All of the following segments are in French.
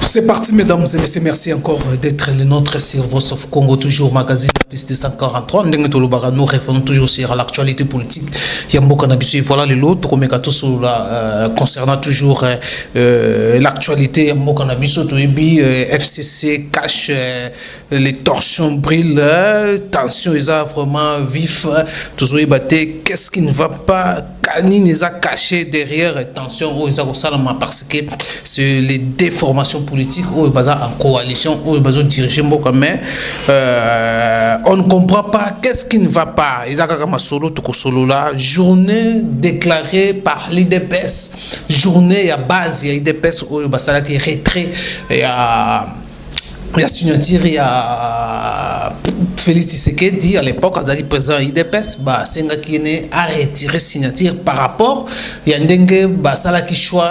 C'est parti, mesdames et messieurs. Merci encore d'être les nôtres sur Voice of Congo, toujours magazine plus de 143. Nous revenons toujours sur l'actualité politique. Yambo Cannabis, voilà les lots. Concernant toujours l'actualité, Yambo Cannabis, FCC cache les torsions brillent, tension est vraiment vif. Toujours ébatté. Qu'est-ce qui ne va pas? Kani les a cachés derrière tension parce que c'est les déformations politiques ou en coalition ou dirigé mais on ne comprend pas qu'est-ce qui ne va pas. Solo là, journée déclarée par l'IDPS, journée à base il y a l'IDPS ou qui est retrait il y a signature, il y a Félix Tshisekedi à l'époque, Azali président IDPS, Senga qui a retiré signature par rapport, il y a Ndenge Basala qui choix,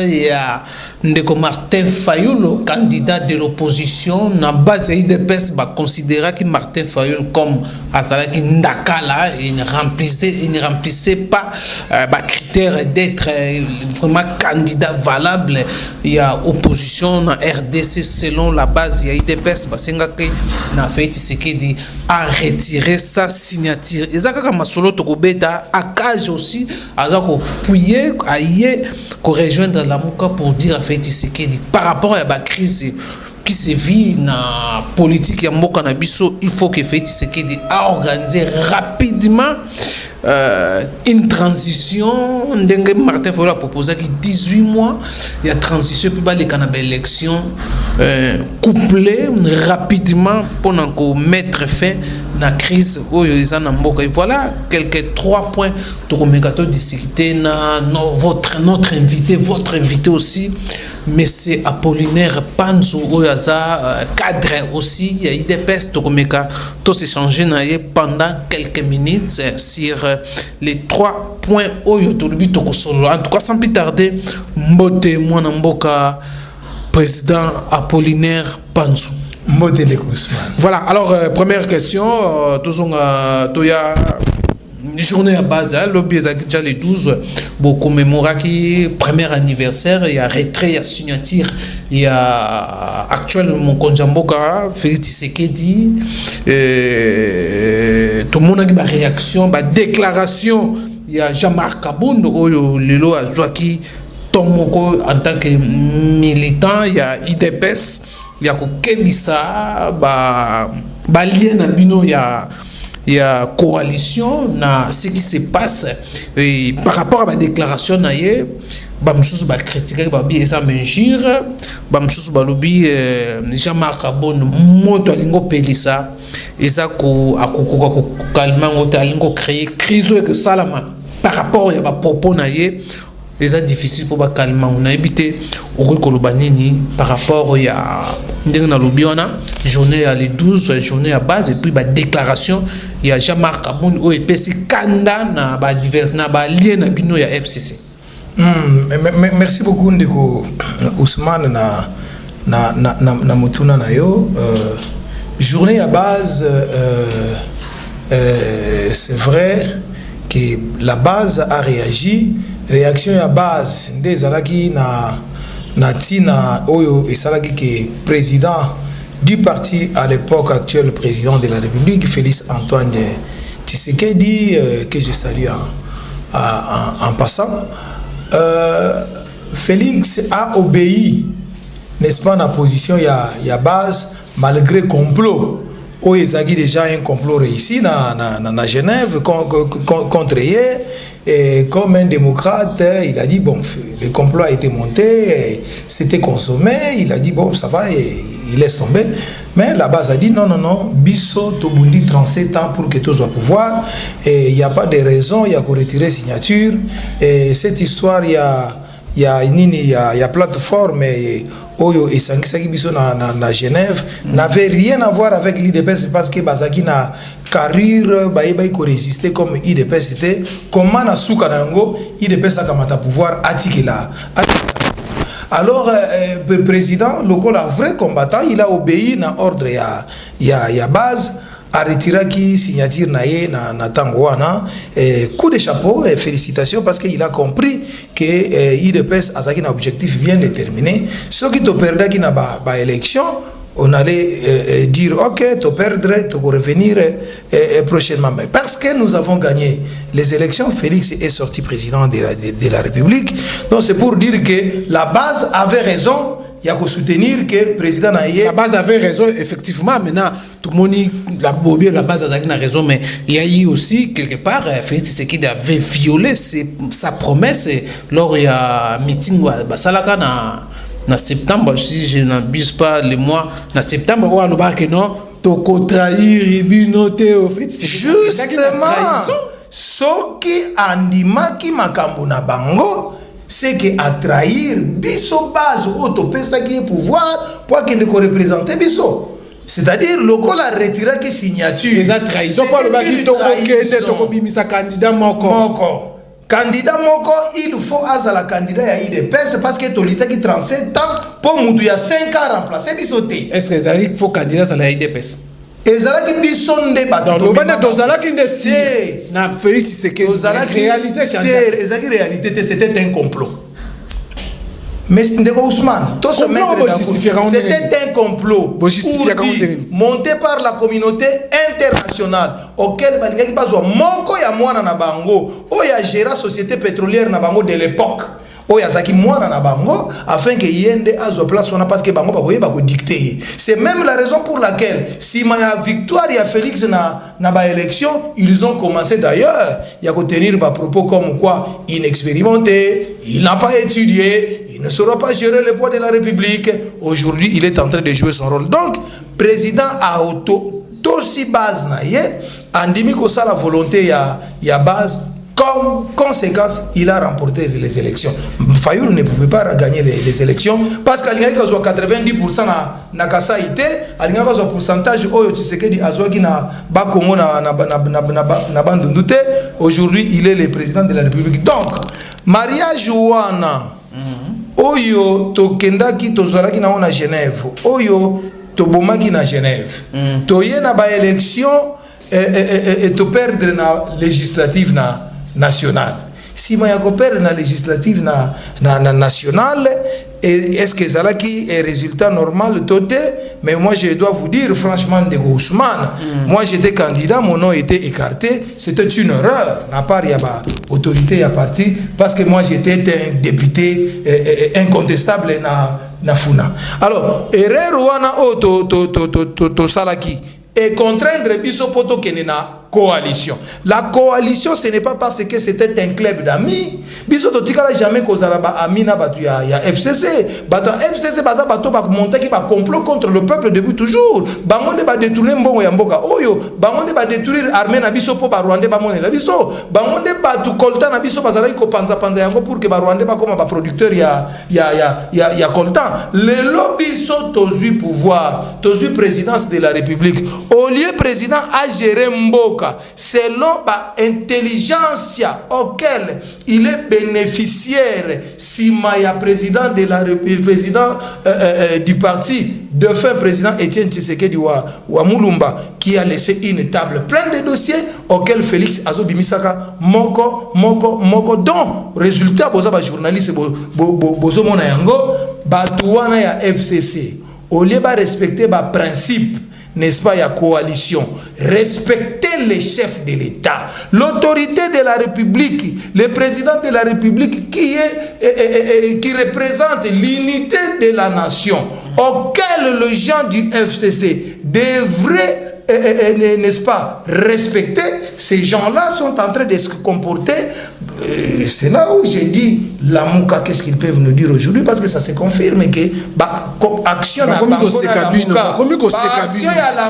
il y a Ndeko Martin Fayulu, candidat de l'opposition, na base IDPS, considéra que Martin Fayulu comme Azala qui Ndakala, il ne remplissait pas critères d'être vraiment candidat valable. Il y a opposition na RDC selon la base. Il y a IDPS, na fait Tshisekedi a retiré sa signature. Et ça, comme Masolo Tokobeta, à Cage aussi, à Pouye, à Yé, qu'on rejoindre la Mouka pour dire à fait Tshisekedi par rapport à la crise qui se vit dans la politique, il faut que Félix Tshisekedi a organisé rapidement une transition. Martin Fayulu a proposé que 18 mois, il y a transition, puis les cannabis élections couplées rapidement pour mettre fin à la crise. Et voilà quelques 3 points de discuter. Notre invité aussi, Monsieur Apollinaire Panzou, cadre aussi, il y a IDPS, tout s'échanger pendant quelques minutes sur les 3 points. En tout cas, sans plus tarder, Mbote Mwanamboka, président Apollinaire Panzou. Voilà, alors première question, Toya. Journée à base, lobby déjà les 12, beaucoup commémorer qui premier anniversaire, il y a retrait, il y a signature, il y a actuellement Konjamboka, Félix Tshisekedi, tout le monde a une réaction, déclaration, il y a Jean-Marc Kabound, Lilo Azouaki, Tomoko en tant que militant, il y a IDPS, il y a Kokebisa, lien à Bino, il y a coalition na ce qui se passe et par rapport à la déclaration naie bamsous ba critiquer ba bi esa menjir bamsous ba lobby Jean-Marc Kabound moto lingo pelisa esa ko akokoka ko calmer ngoto lingo créer crise que salama par rapport à ba propos naie c'est difficile pour calmer on a évité au Kolobanini par rapport à ndengna lobiona journée à les 12 journée à base et puis déclaration il y a Jean-Marc Kabound au EPC Kanda na ba divers na ba lien na bino ya FCC. Merci beaucoup ndeko Ousmane na mutuna na yo journée à base c'est vrai que la base a réagi. Réaction à base des alaki na tina oyo et salaki que président du parti à l'époque actuel, le président de la République Félix Antoine Tshisekedi que je salue en passant. Félix a obéi, n'est-ce pas, dans la position il y a base malgré complot. Oh, il y a déjà un complot réussi dans Genève contre hier. Et comme un démocrate, il a dit bon, le complot a été monté, c'était consommé, il a dit bon, ça va, et il laisse tomber. Mais la base a dit non, Bisso, Tobundi, 37 ans pour que tout soit pouvoir, et il n'y a pas de raison, il y a qu'à retirer signature. Et cette histoire, il y a plateforme, Oyo et Sankisaki Bisso na Genève, n'avait rien à voir avec l'IDPS parce que Bazaki na carrière baïba ko résister comme IDPS c'était comment na souka nango IDPS a kamata pouvoir atikela. Alors le président local a vrai combattant, il a obéi na ordre ya base a retiré qui signature naie na Tangoana. Coup de chapeau et félicitations parce qu'il a compris que IDPS a un objectif bien déterminé. Ce qui te perdait qui n'a pas élection, on allait dire ok, tu perdrais, tu revenir prochainement. Mais parce que nous avons gagné les élections, Félix est sorti président de la République. Donc c'est pour dire que la base avait raison. Il y a qu'à soutenir que le président Naye. La base avait raison, effectivement. Maintenant, tout le monde, la base a raison, mais il y a eu aussi, quelque part, Félix Tshisekedi avait violé sa promesse lors il y a un meeting à Salaka en septembre, si je n'abuse pas le mois, en septembre, on a dit que non, tu trahir, justement, ce qui a dit que Makambuna Bango, c'est qu'à trahir biso base autopesta qui est pouvoir pour qu'il ne représente biso. C'est-à-dire le col a retiré qui signature. Les trahison pas le baki to OK bimisa candidat moko. Candidat moko il faut azala candidat ya IDPS parce que tolita qui 37 ans pour mutu ya 5 ans remplacer bisoté. Est-ce que il faut candidat à la IDPS? Ezalaki biso nde bato donc lobana tozalaki nde si na Félix Tshisekedi réalité changeait ezalaki réalité c'était un complot mais ndeko Ousmane to se mettre c'était un complot monté par la communauté internationale auquel balingaki bazwa moko ya mwana na bango oya gérant société pétrolière na bango de l'époque oya zaki mwana na bango afin que yende azo place wana parce que bango bakoye bako dicter. C'est même la raison pour laquelle si ma victoire ya Félix na ba élection, ils ont commencé d'ailleurs il y a tenir ba propos comme quoi inexpérimenté, il n'a pas étudié, il ne saura pas gérer le poids de la République. Aujourd'hui, il est en train de jouer son rôle. Donc, président a aussi base na ye andimi ko ça la volonté ya base. Comme conséquence, il a remporté les élections. Fayoul ne pouvait pas gagner les élections parce qu'il y a 90% na Kasaïté, il y a un pourcentage oyo Tshisekedi azwaki na Bakongo na Bandundute. Aujourd'hui, il est le président de la République. Donc, mariage wana oyo tokendaki tozalaki na ona Genève, oyo tobomaki na Genève. Toye na ba élection et to perdre na législative nationale. Si ma yako perdre na législative nationale, est-ce que ça qui est résultat normal toté? Mais moi je dois vous dire franchement de Ousmane, moi j'étais candidat, mon nom était écarté, c'était une erreur n'a pas y a autorité y a parti parce que moi j'étais un député incontestable na Funa. Alors erreur wana o to salaki et contraindre biso poto kenena coalition. La coalition, ce n'est pas parce que c'était un club d'amis. Biso to tikala jamais kozala ba amina batu ya FCC. Bato FCC baza bato ba monter qui ba complot contre le peuple depuis toujours. Bangonde ba détourner mbongo ya mboka oyo, bangonde ba détruire armée na biso po ba Rwanda ba monela biso. Bangonde ba tu coltan na biso bazala ko panza yango pour que ba Rwanda ba comme ba producteur ya coltan. Le lobby so tozu pouvoir, tozu présidence de la République. Au lieu président a géré mboka selon l'intelligence auquel il est bénéficiaire si Maya président de la République, président du parti de fait président Etienne Tshisekedi wa Mulumba qui a laissé une table pleine de dossiers auxquels Félix Azobimisaka moko donc résultat boza ba journaliste bozo mona yango batuwana ya FCC au lieu ba respecter ba principe n'est-ce pas, il y a coalition. Respecter les chefs de l'État, l'autorité de la République, le président de la République qui représente l'unité de la nation, auquel les gens du FCC devraient, n'est-ce pas, respecter. Ces gens-là sont en train de se comporter. C'est là où j'ai dit la Mouka, qu'est-ce qu'ils peuvent nous dire aujourd'hui, parce que ça se confirme que action à la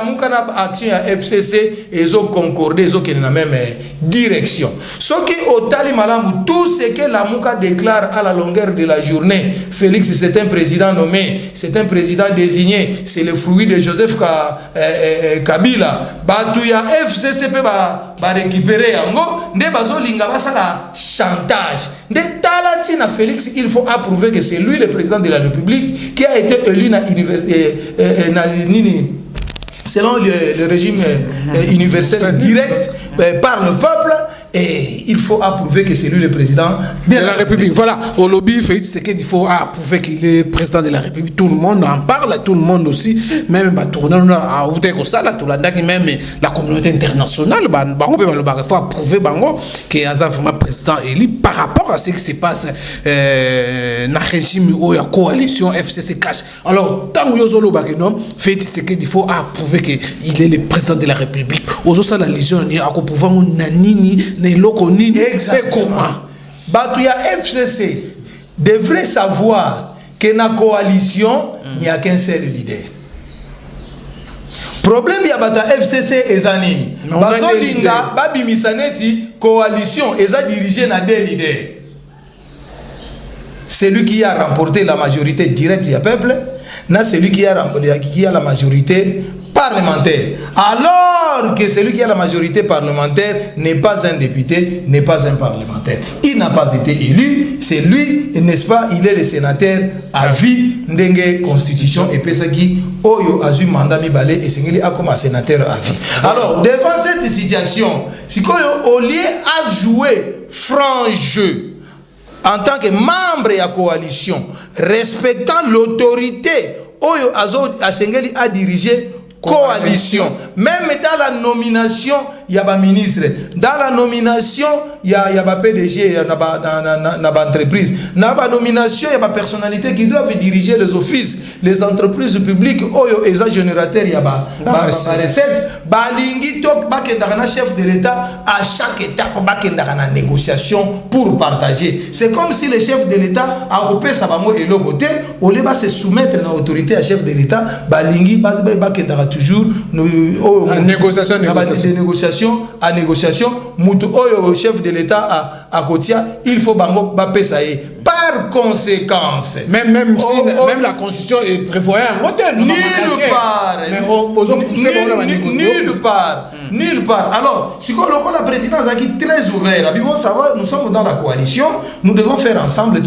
Mouka, action à FCC, ils ont concordé, ils ont dans la même direction. Ce qui au Tali Malamou, tout ce que la Mouka déclare à la longueur de la journée, Félix c'est un président nommé, c'est un président désigné, c'est le fruit de Joseph Kabila. Batouya FCC peut récupérer yango, ne bazo linga basala chantage. De Talatina Félix, il faut approuver que c'est lui le président de la République qui a été élu selon le régime universel direct par le peuple. Et il faut approuver que c'est lui le président de la République. Voilà, au lobby, Félix Tshisekedi, il faut approuver qu'il est président de la République. Tout le monde en parle, tout le monde aussi, même même la communauté internationale, il faut approuver qu'il y a vraiment président élu par rapport à ce qui se passe dans le régime où il y a coalition FCC cash. Alors, tant que Félix Tshisekedi, il faut approuver qu'il est le président de la République. Aujourd'hui, la légion, il y a pouvoir exactement. Batouya FCC devrait savoir que dans la coalition, il n'y a qu'un seul leader. Problème, il y a Bata FCC et Zanini. Bazolinga, Babi Misaneti, coalition, et ça dirigé dans deux leaders. C'est lui qui a remporté la majorité directe du peuple, c'est lui qui a la majorité parlementaire. Alors que celui qui a la majorité parlementaire n'est pas un député, n'est pas un parlementaire. Il n'a pas été élu, c'est lui, n'est-ce pas, il est le sénateur à vie, n'dengue constitution, et puis ça qui, Oyo a eu mandat mibale, et c'est qu'il a comme un sénateur à vie. Alors, devant cette situation, si au lieu à jouer franc jeu, en tant que membre de la coalition, respectant l'autorité, Oyo Asengeli a dirigé coalition. Même dans la nomination, il y a un ministre. Dans la nomination, il y a un PDG, il y a une entreprise. Dans la nomination, il y a une personnalité qui doit diriger les offices, les entreprises publiques. Il y a un générateur, il y a une recette. Balingi tok bakendana chef de l'État à chaque étape bakendana négociation pour partager. C'est comme si le chef de l'État a coupé sa bango et le côté, au lieu de se soumettre à l'autorité à chef de l'État, balingi bakendana toujours négociation à négociation mutu oyo chef de l'État à Kotia, il faut bango bapé ça y. Par conséquence, même la constitution est prévoyée nulle part. Alors, si la présidence est très ouverte, nous sommes dans la coalition, nous devons faire ensemble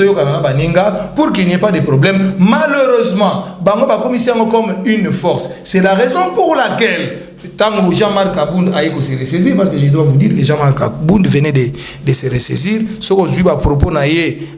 pour qu'il n'y ait pas de problème. Malheureusement, bango ba commission comme une force. C'est la raison pour laquelle tant Jean-Marc Abound a été se ressaisir, parce que je dois vous dire que Jean-Marc Abound venait de se ressaisir. Ce qu'on a propos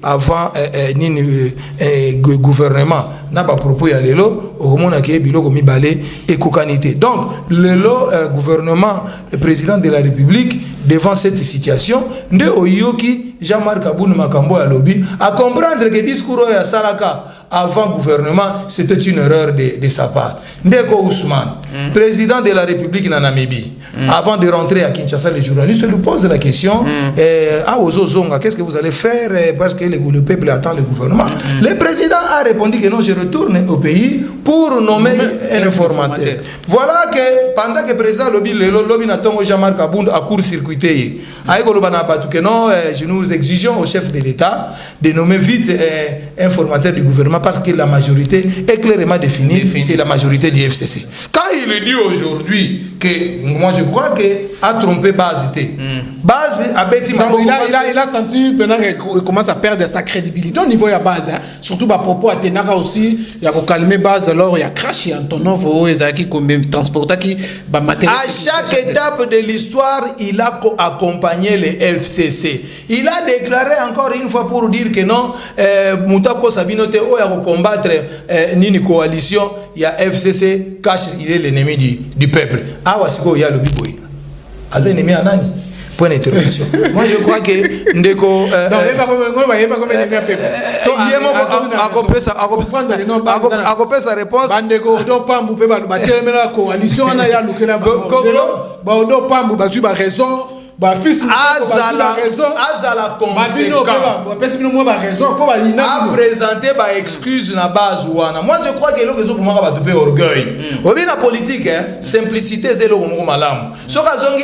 avant le gouvernement, n'a pas propos à l'élo, au moment où il y a biloko mibale et kokanité. Donc, le gouvernement, le président de la République, devant cette situation, de Oyoki, Jean-Marc Abound Makambo à lobby, à comprendre que le discours à Salaka avant gouvernement, c'était une erreur de sa part. Ndeko Ousmane, président de la République en Namibie, avant de rentrer à Kinshasa, les journalistes lui posent la question qu'est-ce que vous allez faire parce que le peuple attend le gouvernement. Le président a répondu que non, je retourne au pays pour nommer un informateur. Voilà que pendant que le président lobby n'attend Jean-Marc Abound à court-circuité, nous exigeons au chef de l'État de nommer vite un informateur du gouvernement parce que la majorité est clairement définie, c'est la majorité du FCC. Quand il dit aujourd'hui que moi je crois qu'il a trompé Base. Base a bêti. Il a senti qu'il commence à perdre sa crédibilité au niveau de la Base. Surtout à propos à Tenara aussi, il y a calmer Base, alors il y a crash Antonov, qui transporta qui matériel. À chaque étape de l'histoire, il a accompagné les FCC. Il a déclaré encore une fois pour dire que non, Moutako Sabinote a combattre une coalition, il y a FCC, cache, il est l'ennemi du peuple. Ah, il y a le biboy. Aza ennemi à Nani? Point d'interrogation. Moi, je crois que Ndeko. Il sa réponse. Azala conséquent a présenté excuse na base ouana. Moi je crois que l'occasion pour moi va te payer orgueil. Au bien la politique, simplicité c'est le mot malam. Soka zongi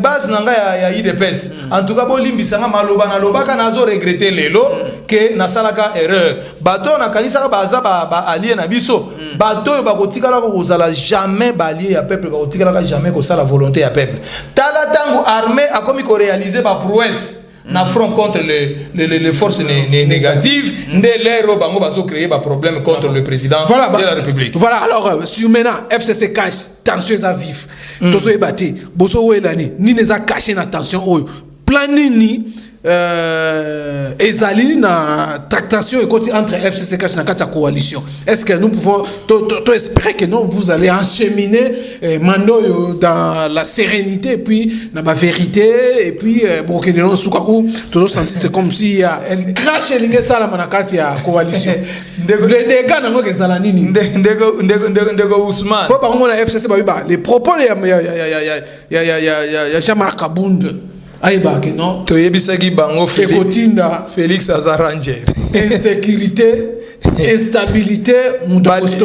base nanga ya IDPS. En tout cas bolimbi sanga maloba na lobaka nazo regretter lelo que na salaka erreur. Bato na kanisa baza ba allié na biso. Bato ba kotikala ko kozala jamais ba allié ya peuple, ba kotikala jamais ko sala volonté ya peuple. Tala tangu armée a komi ko réaliser ba prouesse. na front contre les forces négatives, ne l'air bango bazo créer ba problème contre le président de la République. Voilà, alors sur maintenant FCC cache tension à vif. Tozo ebate, bozo welani, ni neza cacher na tension oyo. Planini ezali na tractation entre FCC cache na kati coalition. Est-ce que nous pouvons espérer que non vous allez encheminer Mando dans la sérénité et puis dans la vérité et puis bon que non soukaku toujours senti c'est comme si il y a crash lingue sala manakati ya coalition. Les dégâts na ngoke sala nini ndego Ousmane. Pour par exemple la FCC ba les propos ya Jean-Marc Kabund aïba que non toyebisaki bango Félix Azaranger insécurité instabilité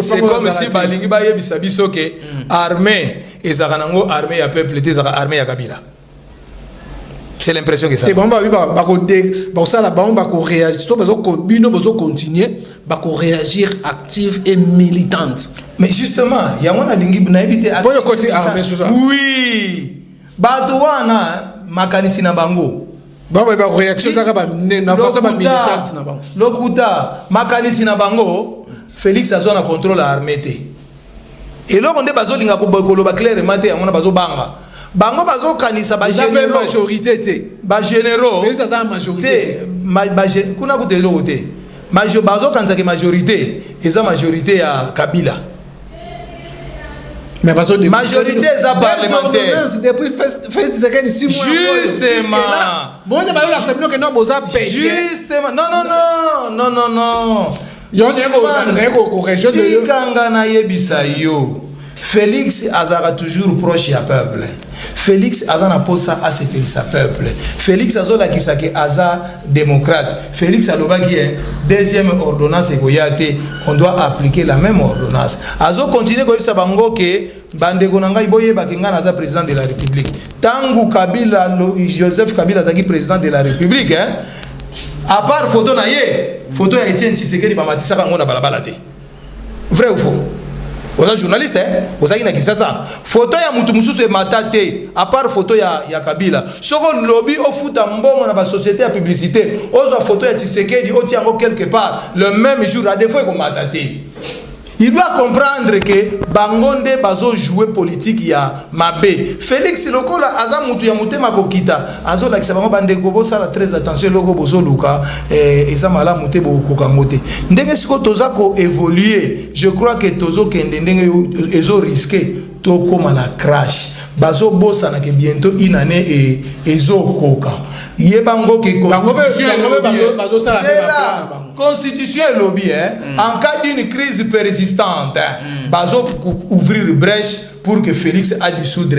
c'est comme si balingi ba yebisa biso ke armée ezaka nango armée ya peuple te ezaka armée ya Kabila. C'est l'impression que ça. Et bon ba ça là ba réagir so bazo continuer ba réagir active et militante. Mais justement il y a mon alingi na ebité pour le côté armée sur ça. Oui badouana makanisi na bango ba réaction ça ba na façon ba militante na bango lokuta makanisi na bango Félix azwa na contrôle armée te et là on nde bazolinga ko bokolo ba clairement te amona bazo banga bango bazo kanisa ba généraux majorité te ba généraux Félix azwa majorité kuna ko te lo te bazo kanisa ke majorité eza majorité ya Kabila. Mais parce que majorité parlementaire depuis fait 6 mois justement bon il y a pas eu que non boza justement non yo ko région de yo kanga na yebisa yo Félix azara toujours proche ya peuple. Félix azana posa a sa peuple. Félix azola kisake aza démocrate. Félix alobaki deuxième ordonnance ekoyate, on doit appliquer la même ordonnance. Azo continue ko yebisa bango ke bande konanga iboye bakinga na za président de la République. Tangu Kabila Joseph Kabila zaki président de la République à part photo na ye, photo ya Etienne Tshisekedi ba matisa kango na balabala te. Vrai ou faux? Vous êtes journaliste, vous avez une photo ya mutu mususu matate à part photo ya Kabila. Soko lobby au foot en bon na société à publicité. Ozo photo ya Tshisekedi au tiango quelque part le même jour à des fois comme matate. Il doit comprendre que bangonde bazo jouer politique ya mabe. Félix lokola aza mutu ya mutema kokita. Azo la kisaba bande ko bosala très attention logo bozo luka eza mala mute bo kokangote. Ndenge siko toza ko évoluer, je crois que tozo kende ndenge ezo risquer to koma na crash. Bazo bossa na ke bientôt une année et ezo koka. Yebango ke constitution lobby en cas d'une crise persistante bazo ouvrir brèche pour que Félix a dissoudre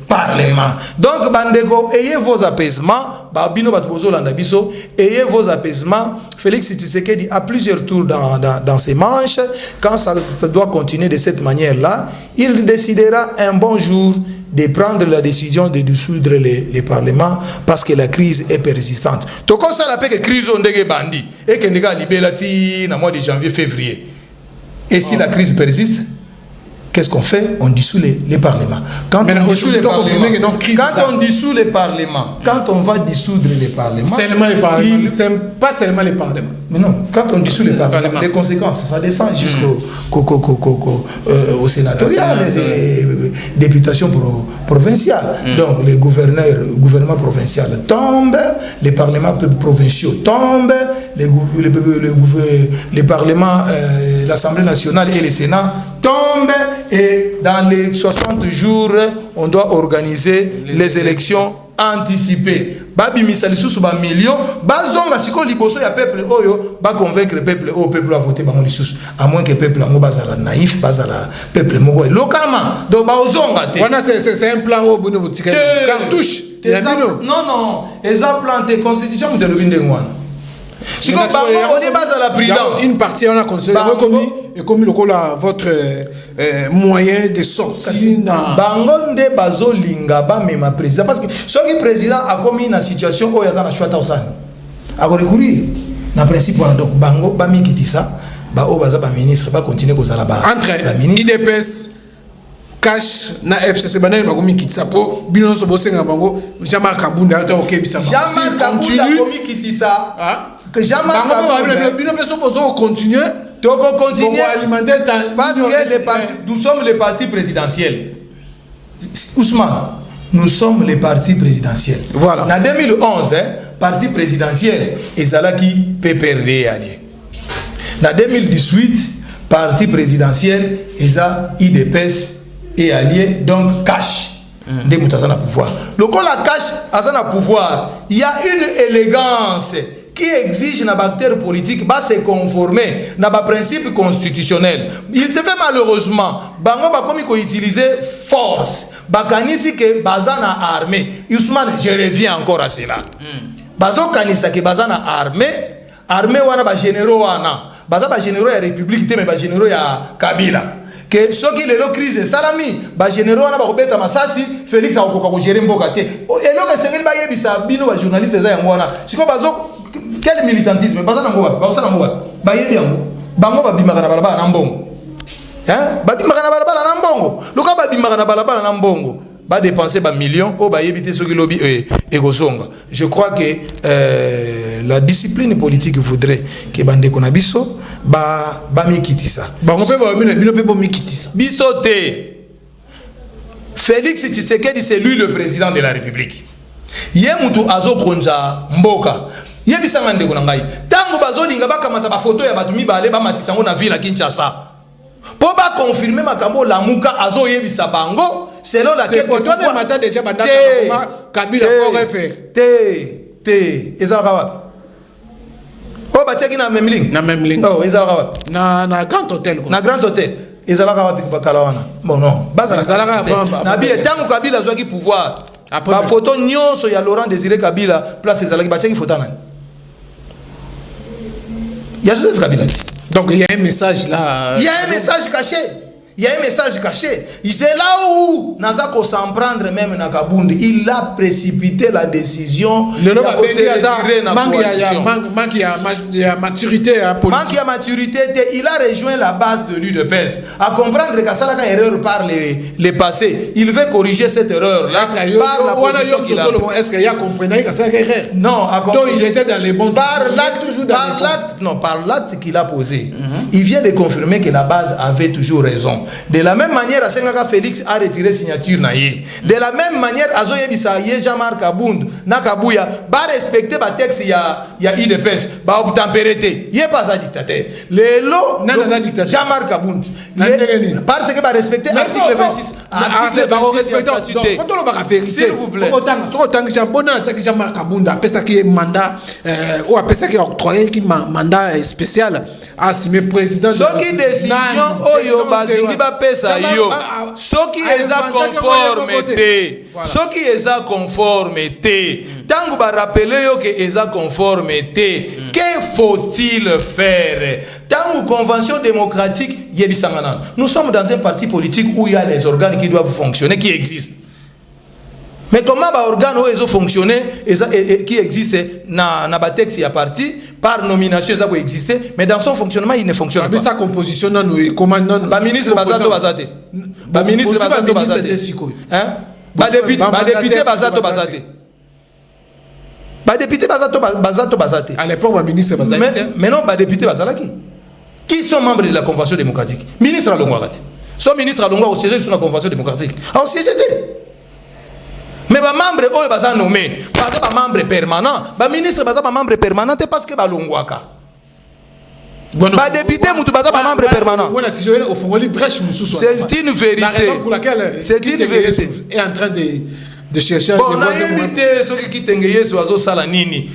parlement. Donc bandeko ayez vos apaisements babino batbozo landa biso ayez vos apaisements. Félix Tshisekedi a plusieurs tours dans ses manches. Quand ça doit continuer de cette manière là, il décidera un bon jour de prendre la décision de dissoudre les parlements parce que la crise est persistante. Donc ça la que crise on dégage bandi et que nega libéla ti na mois de janvier février. Et si la crise persiste, qu'est-ce qu'on fait? On dissout les parlements. Quand on dissout les parlements, quand on va dissoudre les parlements, seulement les parlements, c'est pas seulement les parlements. Mais non, quand on dissout les parlements, les conséquences, ça descend jusqu'au sénatorial, les députations provinciales. Donc les gouvernements provinciaux tombent, les parlements provinciaux tombent, les parlements, l'Assemblée nationale et le Sénat tombent, et dans les 60 jours, on doit organiser les élections anticipées. Babi misali sous ba million, bazonga siko liboso ya peuple oyo, ba convaincre peuple au peuple à voter bango lisusu, à moins que peuple ngo bazala naïf, bazala peuple moko localement. Donc ba ozonga te. Voilà, c'est un plan au bout de cartouche. Non, eza planté constitution de l'obinde ngwana. Si comme bango on est bazala prudent. Une partie on a considéré comme votre moyen de sortir bango nde bazolinga ba mema président parce que soki président a commis une situation où yazana chwata osani a recourir na principe on donc bango ba mikitisa ba o baza ba ministre ba continuer kozala ba entre IDPS cash na FCC banani bakomi kitisa po bino so bosenga bango Jean-Marc Kabunda to okebisa bango. Jean-Marc Kabunda komi kitisa. Que Jean-Marc Kabunda bino peso bozo continuer. Donc on continue parce que les partis, nous sommes les partis présidentiels. Ousmane, nous sommes les partis présidentiels. Voilà. En 2011, parti présidentiel ezalaki PPRD allié. En 2018, parti présidentiel eza IDPS et allié donc cash. Des moutazana pouvoir. Le quand la cash azana pouvoir, il y a une élégance qui exige na acteur politique va se conformer na ba principe constitutionnel. Il se fait malheureusement bango ba comme ko utiliser force bakanisi que bazana armée. Ousmane, je reviens encore à cela. Bazo kanisa que bazana armée wana ba généraux wana baza ba généraux ya république te mais ba généraux ya Kabila. Que ceux qui le crise salami ba généraux wana ba kobeta masasi Félix akoka ko gérer mboka te. Elo que sengeli ba yebisa bino ba journaliste za yango wana. Siko bazo quel militantisme bazana mboka bazana mboka ba yebi yango bango ba bimaka na balabala na mbongo. Hein? Ba bimaka na balabala na mbongo. Loka ba bimaka na balabala na mbongo. Ba dépenser ba millions ou ba yebite ceux qui lobby ekosonga. Je crois que la discipline politique voudrait que bande konabiso ba mikitisa. Bango pe ba bino pe bo mikitisa. Bisote. Félix Tshisekedi c'est lui le président de la République. Yemutu azo konja mboka. Yebisanga ndeko na ngai. Tango bazolinga bakamata ba photo ya batu mibale ba matisango na ville ya Kinshasa. Po ba confirmer makambo lamuka azo yebisa bango selon laquelle photo de matin déjà bandaka Kabila pour faire. Ezalaka wapi? Oh batiaki na même ligne. Na même ligne. Oh ezalaka wapi? Na Grand Hôtel. Na Grand Hôtel. Ezalaka wapi bakala wana? Bon non, baza na bien tango Kabila zwaki pouvoir. Ba photo nyonso ya Laurent Désiré Kabila place ezalaki batiaki photo nani? Il y a Joseph Kabila. Donc il y a un message là. Il y a un message caché. Il y a un message caché. C'est là où Nazako s'en prendre même na Kabunda. Il a précipité la décision. Manque de maturité politique. Manque de maturité. Il a rejoint la base de l'UDPS. À comprendre que ça a erreur par le passé. Il veut corriger cette erreur là par la position qu'il a. Est-ce qu'il a compris que ça a erreur? Non, à comprendre. Donc il était dans les bons. Par l'acte qu'il a posé. Il vient de confirmer que la base avait toujours raison. De la même manière, Félix a retiré signature naïe. De la même manière, Azoye Bissaye, Jean-Marc Kabund, Nakabuya, va respecter le texte, il y a IDPS, va obtempérer. Il n'y a pas un dictateur. Jean-Marc Kabund, parce que va respecter l'article 26. Article 26, s'il vous plaît. Jean-Marc Kabund a fait mandat, ou a fait octroyé mandat spécial à ce président. Ce qui décision, Oyo Bazingi Bapesa yo. Ce qui est à conformité. Ce qui est à conformité. Tant que vous rappelez que est à conformité, que faut-il faire? Tant que convention démocratique, nous sommes dans un parti politique où il y a les organes qui doivent fonctionner, qui existent. Mais comment les organes ont fonctionné qui existent dans le texte à parti par nomination ça peut exister mais dans son fonctionnement il ne fonctionne pas. Sa composition non commandant ba ministre Bazato Bazate. Ba ministre Bazato Bazate. Hein? Ba député Bazato Bazate. Ba député Bazato Bazate. À l'époque ba ministre Bazate. Mais non ba député Bazalaki. Qui sont membres de la convention démocratique? Ministre Alongwagati. Son ministre Alongwa au siège de la convention démocratique. Au siège mais les membres qui sont nommés, pas membre permanent, les ministres ne sont pas membre permanent parce que les longwaka. Les députés ne sont pas membre permanent. C'est une vérité. La raison pour laquelle c'est une vérité. Est en train de chercher. Bon, on a évité ceux qui t'engagent sur Salanini.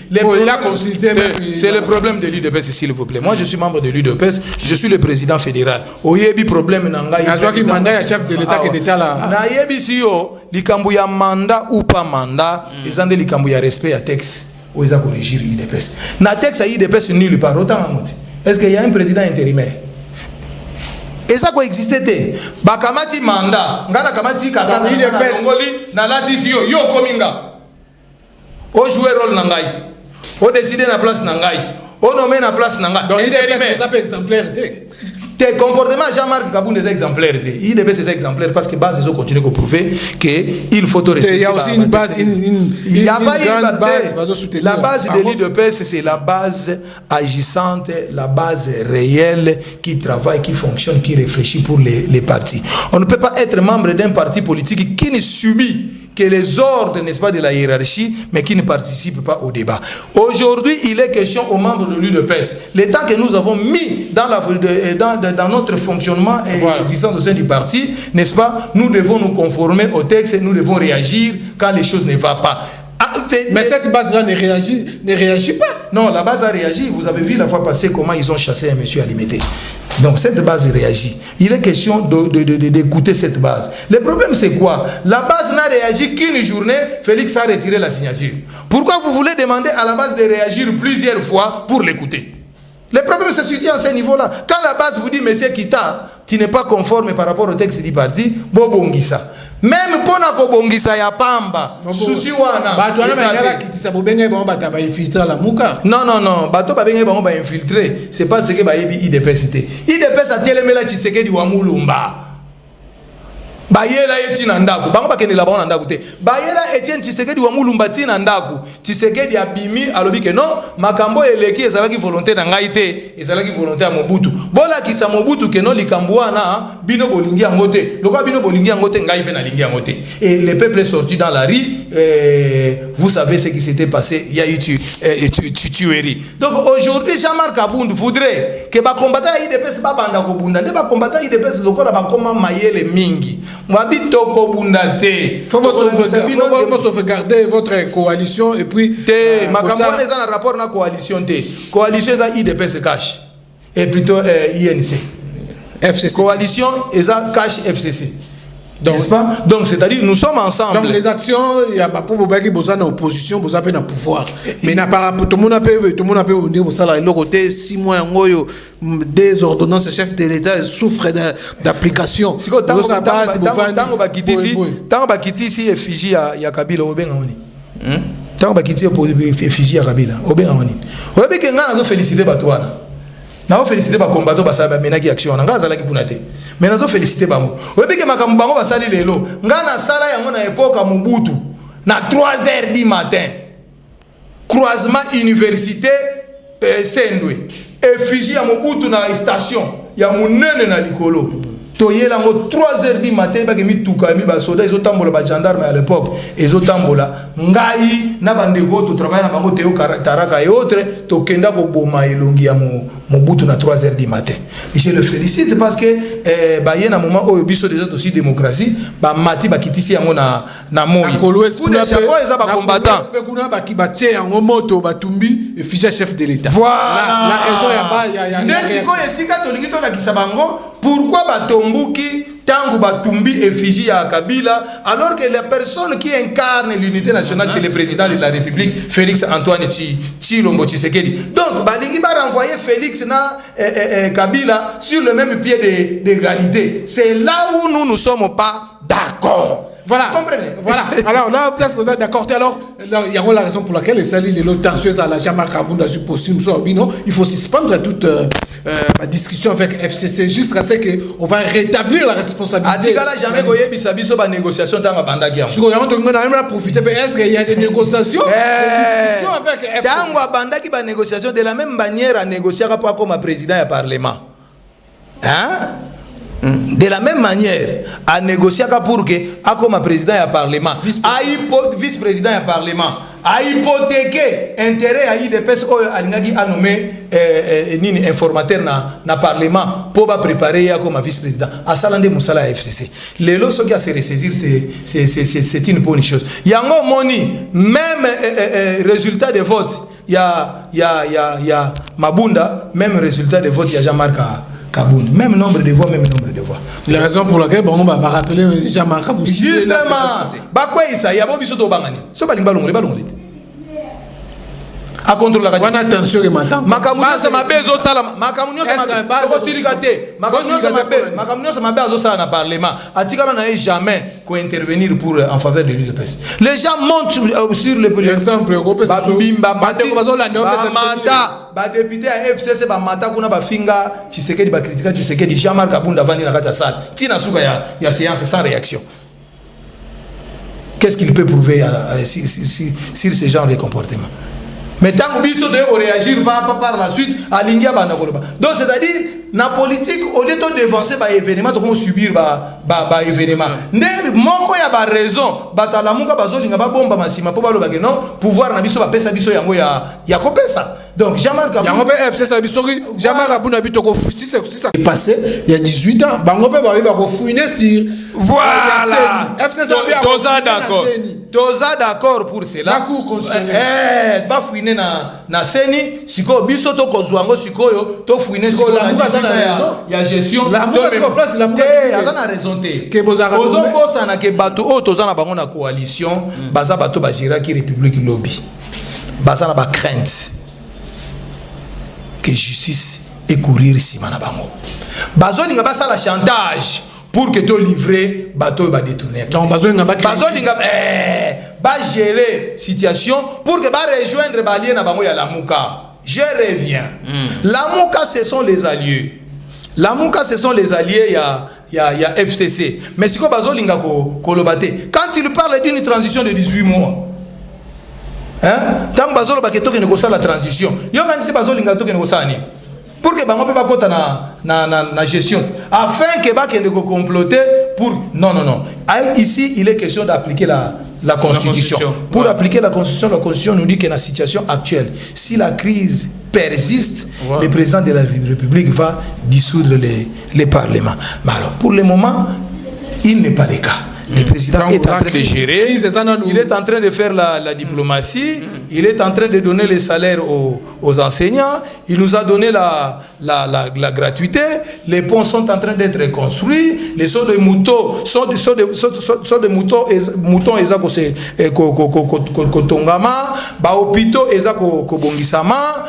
C'est le problème de l'UDPS, s'il vous plaît. Moi, je suis membre de l'UDPS, je suis le président fédéral. Oyebi problème nangai. Azwaki mandat chef de l'État qui était là. Na yebi siyo likambu ya mandat ou pas mandat, ezande likambu ya respect à texte ou eza corriger l'UDPS. Na texte à l'UDPS nulle part autant amote. Est-ce qu'il y a un président intérimaire? Et ça quoi existait bakamati mandat ngana kamati kazana na ngoli na latisi yo kominga o jouer rôle na ngai o décider na place na ngai o nommer na place na ngai donc il est exemplaire tes comportements Jean-Marc Kabound des exemplaires. Il devait ces exemplaires parce que base ils ont continué à prouver qu'il faut te respecter. Il y a aussi une base, il n'y a pas une base. La base de l'IDPS, c'est la base agissante, la base réelle qui travaille, qui fonctionne, qui réfléchit pour les partis. On ne peut pas être membre d'un parti politique qui ne subit que les ordres, n'est-ce pas, de la hiérarchie, mais qui ne participe pas au débat. Aujourd'hui, il est question aux membres de l'UDPS. L'état que nous avons mis dans notre fonctionnement et existence au sein du parti, n'est-ce pas, nous devons nous conformer au texte et nous devons réagir quand les choses ne vont pas. Mais cette base-là ne réagit pas. Non, la base a réagi. Vous avez vu la fois passée comment ils ont chassé un monsieur Alimété. Donc cette base réagit. Il est question d'écouter cette base. Le problème c'est quoi? La base n'a réagi qu'une journée, Félix a retiré la signature. Pourquoi vous voulez demander à la base de réagir plusieurs fois pour l'écouter? Le problème se situe à ce niveau-là. Quand la base vous dit, monsieur Kita, tu n'es pas conforme par rapport au texte du parti, bobongisa. Même pour na kobongisa ya pamba, souci wana. Non, bato ba benga ba infiltrer, c'est pas ce que ba yebi IDPS té. IDPS a telemela Tshisekedi wa Mulumba. Bayela Etienne Ndaku, bango bakendela ba Ndaku té. Bayela Etienne Tshisekedi wa Mulumba tina Ndaku. Tshisekedi abimi alobi ke non, makambo eleki ezalaki volonté na ngai té, ezalaki volonté ya Mobutu. Bola kisa Mobutu ke non likambo wana bino bolingi yango té. Loka bino bolingi yango té ngai pe na lingi yango té. Et le peuple est sorti dans la rue, vous savez ce qui s'était passé, il y a eu tuerie. Donc aujourd'hui Jean-Marc Kabound voudrait que ba combattant IDPS ba banda ko bunda, ne ba combattant IDPS lokola ba koma mayele mingi. Faut sauvegarder votre coalition et puis makambo eza na rapport na coalition té. Coalition eza IDPS cash et plutôt INC. FCC. Coalition eza cash FCC. N'est-ce pas? Donc c'est-à-dire nous sommes ensemble. Donc les actions, il y a pas pour Bobaki Boza en opposition, Boza peut na pouvoir. Mais na par rapport tout le monde a pu dire Boza là le côté 6 mois ngoyo des ordonnances chef de l'État souffrent d'application. Tango bakitisi effigie ya Kabila obenga oni. Tango bakitisi effigie ya Kabila obenga oni. Oyebi ke ngana zo féliciter batwana. Na féliciter ba combattant ba sala menaki action na ngazala ki kunate. Mais nous féliciter bango. Oyebi ke makambo bango ba sali lelo. Ngana sala yango na époque Mobutu na 3h du matin. Croisement université Sendwe. Effigie ya Mobutu na station ya munene na likolo. Toyela ngo 3h du matin ba ke mituka mi ba soda ils otambola ba gendarme à l'époque ils otambola ngai na bandeko to travailler na bango teo taraka et autres to kenda ko boma elongi ya Mobutu na 3h du matin. Je le félicite parce que ba yena moment oyo biso déjà aussi démocratie ba mati ba kitisi yango na moi. Pour les ba combattants kuna ba ki batie yango moto batumbi et fiche chef de l'État. Voilà. La raison ya ba Nesiko esika to lingi to la kisabango pourquoi batombuki tangu batumbi effigie ya Kabila alors que la personne qui incarne l'unité nationale c'est le président de la République Félix Antoine Tshilombo Tshisekedi. Donc balingi ba renvoyer Félix na Kabila sur le même pied d'égalité. C'est là où nous ne sommes pas d'accord. Voilà. Voilà. Alors là, place vous êtes d'accord. Alors, il y a la raison pour laquelle les salis les lots tensions à la Jean-Marc Kabound a possible. Il faut suspendre toute la discussion avec FCC jusqu'à ce qu'on va rétablir la responsabilité. Atikala jamais goye bisabiso ba négociation dans la bande guerre. Si on a profité, est-ce qu'il y a des négociations avec FCC? Dans la bande qui ba négociation de la même manière à négocier pas comme président du Parlement. Hein? De la même manière, à négocier pour que, comme président du Parlement, vice-président du Parlement, à hypothéquer intérêt à IDPS ou à nommer informateur na Parlement pour préparer comme vice-président. À Salande Moussala FCC. Les lots qui a se ressaisir, c'est une bonne chose. Il y a un moni, même résultat de vote, il y a Mabunda, même résultat de vote, il y a Jean-Marc Kabound. Même nombre de voix, même nombre de voix. La raison pour laquelle on va rappeler Jean-Marc Kabound. Justement, quoi il y a beaucoup de bangani. Ce pas les ballons. À contre la radio. On a attention et maintenant. Makamunyo c'est ma bezo sala. Makamunyo c'est ma bezo siligate. Makamunyo c'est ma bezo sala na parlement. Atikala n'a jamais quoi intervenir pour en faveur de l'UDPS. Les gens montent sur le exemple. Bimba Mata. ba député à FCC ba mata kuna ba finga Tshisekedi ba critique Tshisekedi Jean-Marc Abunda vani na kata salle tina suka ya séance sans réaction. Qu'est-ce qu'il peut prouver sur ce genre de comportement? Mais tant que biso doit réagir par la suite à l'india banda koloba. Donc c'est-à-dire na politique au lieu de dévancer ba événement to comme subir ba événement. Ndé moko ya ba raison batala muka bazolinga ba bomba masima po baloba que non pouvoir na biso ba pesa biso yango ya kopesa. Donc Jean-Marc Abou yango pe FC ça bisoki Jean-Marc Abou na bito ko c'est passé il y a 18 ans bango pe ba ko fouiner sur voilà. FC ça Toza d'accord pour cela. La cour constitutionnelle. Ba fouiner na seni siko biso to kozwango sikoyo to fouiner siko la muka ça na raison. Il y a gestion. La muka sur place la muka. Ça na raison te. Que bozara. Boza na ke bato o toza na bango na coalition baza bato ba gérer ki république lobby. Baza na ba crainte que justice et courir si mana bango. Bazolinga basa la chantage pour que tu livrer bateau va détourner. Donc bazolinga ba gérer situation pour que ba rejoindre balien na bango ya Lamuka. Je reviens. Lamuka ce sont les alliés. Lamuka ce sont les alliés ya FCC. Mais si ko bazolinga ko lobate. Quand il parle d'une transition de 18 mois. Hein? Tant bazolo ba keto ke negocia la transition. Yo quand si bazolinga to ke negocia ni. Pour que bango pe ba kota na gestion afin que ba ke nego comploter pour non. Ici il est question d'appliquer la constitution. Pour appliquer la constitution nous dit que la situation actuelle si la crise persiste, le président de la République va dissoudre les parlements. Mais alors pour le moment, il n'est pas le cas. Le président est en train de gérer, il est en train de faire la diplomatie, il est en train de donner les salaires aux enseignants, il nous a donné la gratuité, les ponts sont en train d'être construits, les sauts de moutons sont des moutons ezako se kotongama, ba hôpitaux ezako kobongisama,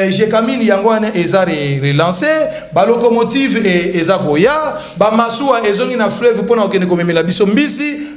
Jekamini yangwane eza relancé, ba locomotive ezako ya, ba masua ezongi na fleuve pona okene komemela biso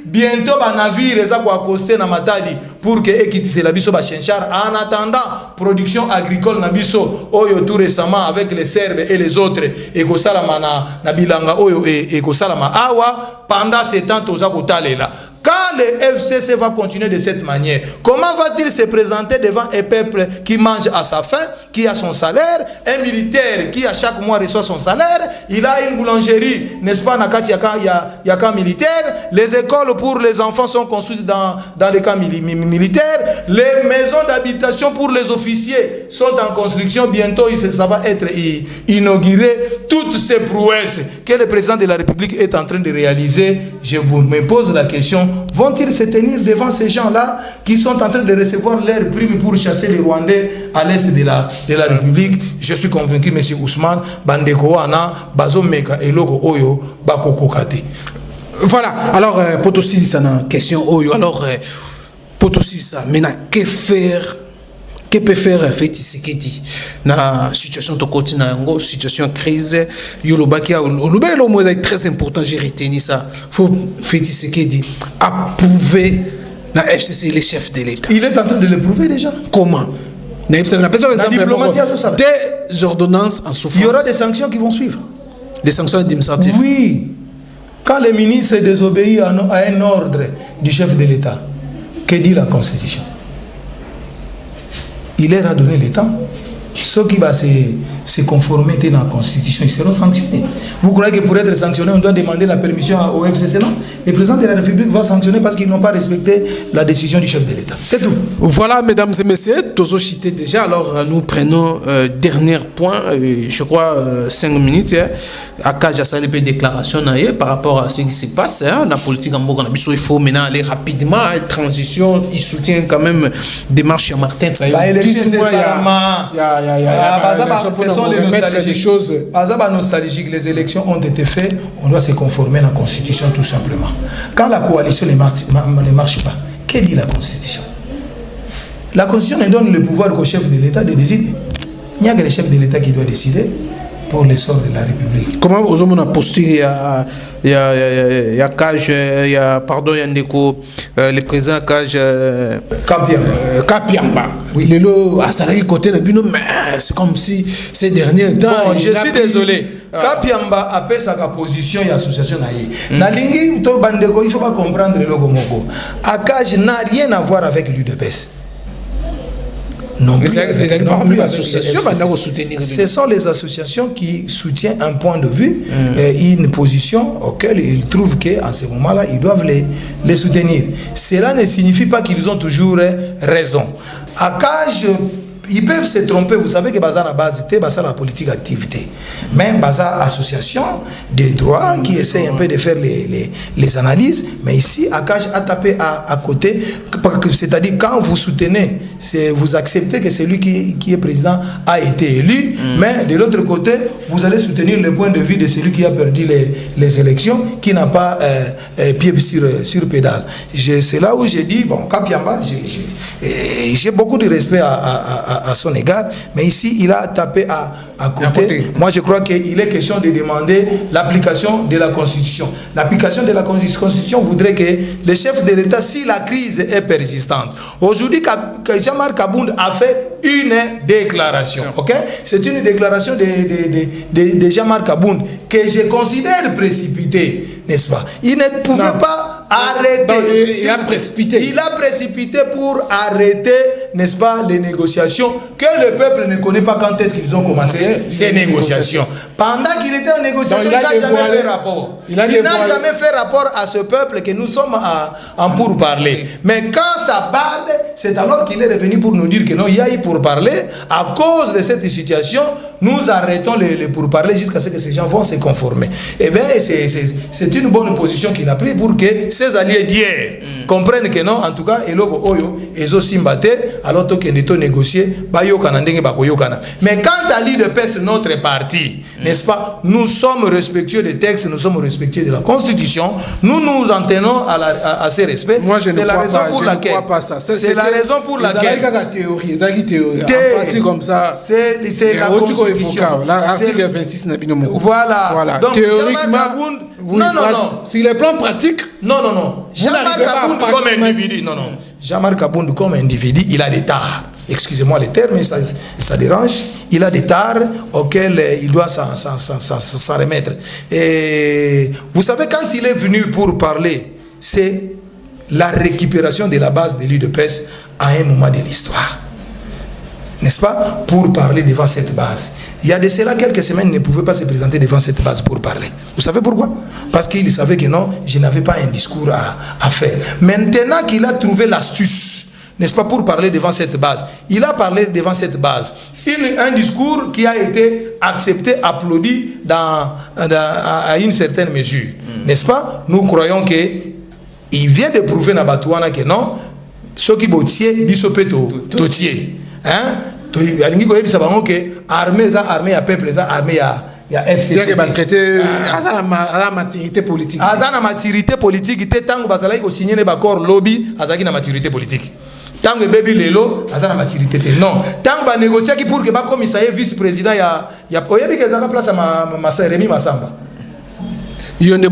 bientôt ba navire eza ko accoster na Matadi pour que ekitise la biso ba chenchar en attendant production agricole na biso oyo tout récemment avec les Serbes et les autres et ko salama na bilanga oyo et ko salama awa pendant ces temps toza ko talela. Quand le FCC va continuer de cette manière, comment va-t-il se présenter devant un peuple qui mange à sa faim, qui a son salaire, un militaire qui à chaque mois reçoit son salaire, il a une boulangerie, n'est-ce pas, il y a camp militaire, les écoles pour les enfants sont construites dans les camps militaires, les maisons d'habitation pour les officiers sont en construction, bientôt ça va être inauguré. Toutes ces prouesses que le président de la République est en train de réaliser, je me pose la question, vont-ils se tenir devant ces gens-là qui sont en train de recevoir leurs primes pour chasser les Rwandais à l'est de la République? Je suis convaincu, M. Ousmane, Bandeko Wana, Bazo Meka et Logo Oyo, Bako Kokate. Voilà, alors, Potosi, ça n'a question Oyo. Alors, Potosi, ça, maintenant, que faire? Que peut faire Félix Tshisekedi na situation to côté na ngo situation crise yoloba ki olobé le mot est très important, j'ai retenu ça. Faut Félix Tshisekedi approuver na FCC les chefs de l'État. Il est en train de le prouver déjà. Comment? La diplomatie a tout ça. Des ordonnances en souffrance. Il y aura des sanctions qui vont suivre. Des sanctions administratives. Oui. Quand le ministre désobéit à un ordre du chef de l'État, que dit la Constitution? Il leur a donné le temps. Ceux qui vont se conformer à la Constitution, ils seront sanctionnés. Vous croyez que pour être sanctionné, on doit demander la permission au FCC? Non. Le président de la République va sanctionner parce qu'ils n'ont pas respecté la décision du chef de l'État. C'est tout. Voilà, mesdames et messieurs, Tozo cité déjà. Alors, nous prenons dernier point, je crois 5 minutes. À Kaja Salépé déclaration par rapport à ce qui se passe. La politique en Bourg, il faut maintenant aller rapidement à une transition. Il soutient quand même des marches à Martin Fayoum. Ce sont les nostalgiques. Les élections ont été faites. On doit se conformer à la Constitution tout simplement. Quand la coalition ne marche pas, que dit la Constitution? La Constitution donne le pouvoir au chef de l'État de décider. Il n'y a que le chef de l'État qui doit décider pour l'essor de la République. Comment vous avez une posture, il y a Cage, il y a, pardon, il y a Ndeko, le président Cage Kapiamba. Oui. Le lot à Salari côté de Bino, mais c'est comme si ces derniers temps. Bon, je suis désolé. Kapiamba a fait sa position et association naïe. Nalingi to bandeko, il faut pas comprendre le Gomoko. Akage n'a rien à voir avec l'UDPS. Non plus, ce sont les associations qui soutiennent un point de vue, une position auquel ils trouvent qu'en ce moment-là, ils doivent les soutenir. Cela ne signifie pas qu'ils ont toujours raison. À Cage, ils peuvent se tromper. Vous savez que Baza la base, c'est la politique activité. Mais Baza association des droits qui essaie un peu de faire les analyses. Mais ici, Akage a tapé à côté. C'est-à-dire quand vous soutenez, vous acceptez que celui qui est président a été élu. Mais de l'autre côté, vous allez soutenir le point de vue de celui qui a perdu les élections, qui n'a pas pied sur pédale. C'est là où j'ai dit, bon, Kapiamba, j'ai beaucoup de respect à son égard, mais ici il a tapé à côté. Moi je crois qu'il est question de demander l'application de la Constitution. L'application de la Constitution voudrait que le chef de l'État, si la crise est persistante, aujourd'hui Jean-Marc Abound a fait une déclaration, ok? C'est une déclaration de Jean-Marc Abound que je considère précipitée, n'est-ce pas? Il ne pouvait pas arrêter. Il a précipité. Il a précipité pour arrêter, n'est-ce pas, les négociations que le peuple ne connaît pas quand est-ce qu'ils ont commencé ces négociations. Pendant qu'il était en négociation, il n'a jamais fait rapport. Il n'a jamais fait rapport à ce peuple que nous sommes en pourparler. Mais quand ça barde, c'est alors qu'il est revenu pour nous dire que non, il y a eu pourparler. À cause de cette situation, nous arrêtons les pourparlers jusqu'à ce que ces gens vont se conformer. Eh bien, c'est une bonne position qu'il a prise pour que ses alliés d'hier comprennent que non, en tout cas, ils ont simbaté, alors qu'ils ont négocié, mais quand à l'UDPS, notre parti, n'est-ce pas, nous sommes respectueux des textes, nous sommes respectueux de la Constitution, nous nous en tenons à ces respects. Moi, je ne crois pas ça. C'est la raison pour laquelle. C'est comme ça. C'est la Constitution. L'article 26 n'a pas de Voilà. Donc, théoriquement, non. Sur le plan pratique, non. Jean-Marc Abound comme individu, Jean-Marc Abound comme individu, il a des tares. Excusez-moi les termes, mais ça dérange. Il a des tares auxquels il doit s'en remettre. Et vous savez, quand il est venu pour parler, c'est la récupération de la base de l'UDPS à un moment de l'histoire. N'est-ce pas? Pour parler devant cette base. Il y a de cela quelques semaines, il ne pouvait pas se présenter devant cette base pour parler. Vous savez pourquoi? Parce qu'il savait que non, je n'avais pas un discours à faire. Maintenant qu'il a trouvé l'astuce, n'est-ce pas, pour parler devant cette base, il a parlé devant cette base. Un discours qui a été accepté, applaudi à une certaine mesure. N'est-ce pas? Nous croyons qu'il vient de prouver à Batouana que non, ceux qui botier, bisope totier. Hein? Il y a armée à peuple, armée il y a FCC. Il y a traité à la maturité politique. À la maturité politique, il y a signé un accord lobby à la maturité politique. Tant que baby lelo, à la maturité. Non. Tant que négocier pour que le commissaire vice-président, il y a place à Rémi Massamba. C'est une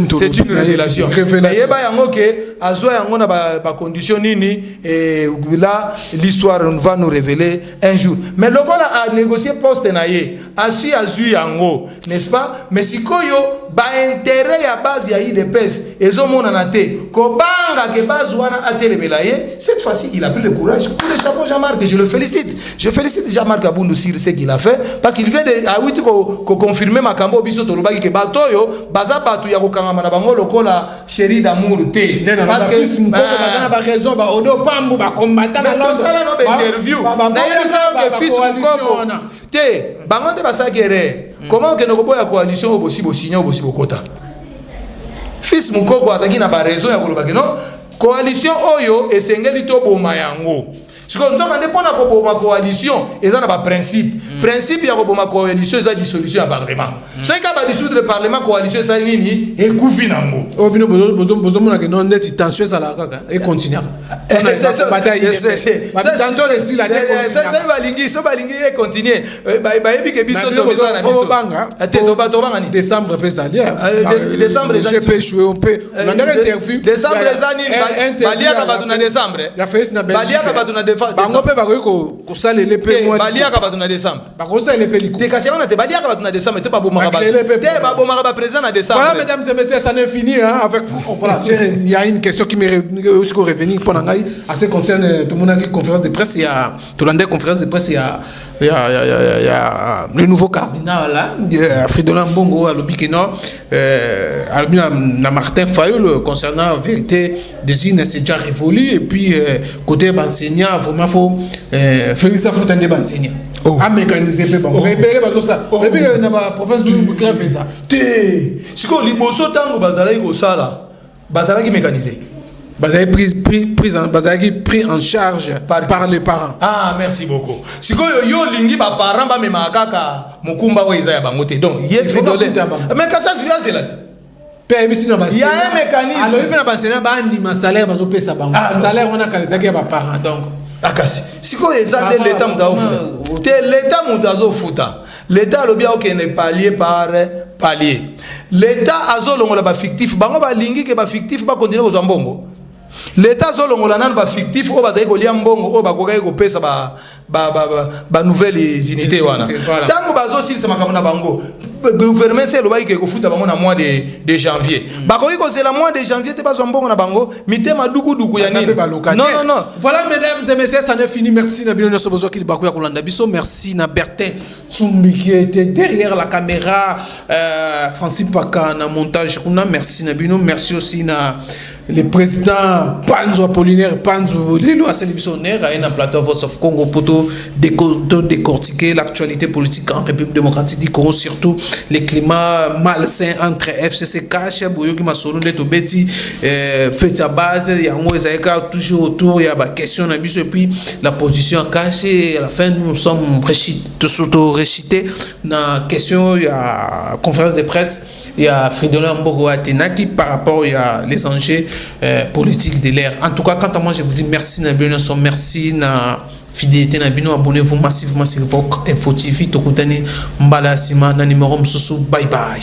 révélation. Mais là, l'histoire va nous révéler un jour. Mais le gars a négocié poste naïe, assis yango, n'est-ce pas? Mais si koyo ba intérêt à base ya IDPS, et zo monanate, kobanga ke base wana atelemelaye, cette fois-ci il a pris le courage. Pour le chapeau Jean-Marc, je le félicite. Je félicite Jean-Marc Abound sur ce qu'il a fait, parce qu'il vient de confirmer ma cambo biso tolobaki ke batoyo baza batu ya kokangama na bango lokola chéri d'amour te. Parce que bazana ba raison ba odo pambu ba combattant na l'autre. Ça là no interview. D'ailleurs ça que fils mukoko te bango de basa guerre. Comment que nous avons coalition au Bossi Bossigna au Bossi Bokota? Fils Mukoko azaki na ba raison ya koloba que non coalition oyo esengeli to boma yango. Ce qu'on dit, on pas na coalition, et ça n'a pas principe. Principe, il y a une coalition, il y a dissolution à parlement. Ceux qui ont dissoudre le parlement, coalition, ça y est, et koufi nango. Oh, bien, besoin que non, net, tension, ça la et continue. Ça va continuer. Décembre, décembre, je peux jouer, on peut. Interview. Décembre, décembre. La fête, c'est décembre. Voilà, mesdames et messieurs, ça n'est fini avec vous. Voilà, il y a une question qui m'est revenue pendant à ce qui concerne tout le monde qui conférence de presse. Il y a tout le monde conférence de presse. Il y a le nouveau cardinal là, Fridolin Mbongo à l'Obikeno, Martin Fayol concernant la vérité des îles, c'est déjà révolu. Et puis, côté enseignant, vraiment, il faut faire ça, il faut tendre enseignant. À mécaniser, mais bon, mais ça. Et puis, il y a la province du Bouquet fait ça. Si on lit Bosso Tango, Bazalaï Gosala, Bazalaï mécanisé. Pris en charge par les parents. Ah, merci beaucoup. Si yo lingi ba parents ba mema kaka mukumba o izaya bangote. Donc, il faut mais quand ça c'est là. Il y a un mécanisme. Alors, il peut pas enseigner ba ndima salaire ba zo pesa bango. Salaire on a kalizaki ba parents donc. Akasi. Si ko ezade l'état mutazo futa. Te l'état mutazo futa. L'état lo bien OK ne palier par palier. L'état azolongola ba fictif bango ba lingi ke ba fictif ba continuer ko mbongo. L'état zolongola nan ba fictif o bazai ko lia mbongo o ba ko ko pesa ba nouvelles unités wana. Tango bazo silisa makamona bango. Gouvernement c'est le bail qui futa bango na mois de janvier. Ba ko c'est la mois de janvier te bazo mbongo na bango mitema duku ya nini. Non. Voilà mesdames et messieurs, ça n'est fini. Merci na bino sobozo ki baku ya kolanda biso. Merci na Bertin Tsumbi qui était derrière la caméra, Francis Paka na montage kuna. Merci na bino. Merci aussi na le président Panzo Apollinaire Panzo Lilo à sélectionnaire à un plateau Voice of Congo pour décortiquer l'actualité politique en République démocratique du Congo, surtout les climats malsains entre FCC Cash, Boyoki Masolo Neto Betty, fait sa base, il y a un toujours autour, il y a des questions et puis la position cachée. À la fin, nous sommes s'auto-récités. Dans la question, il y a conférence de presse. Il y a Fridolin Mbongo Atena qui par rapport à les enjeux politiques de l'ère. En tout cas, quant à moi, je vous dis merci Nabino, merci na fidélité Nabino, abonnez-vous massivement sur votre Info TV, Tokutani Mbala Sima, na numéro Msusu, bye bye.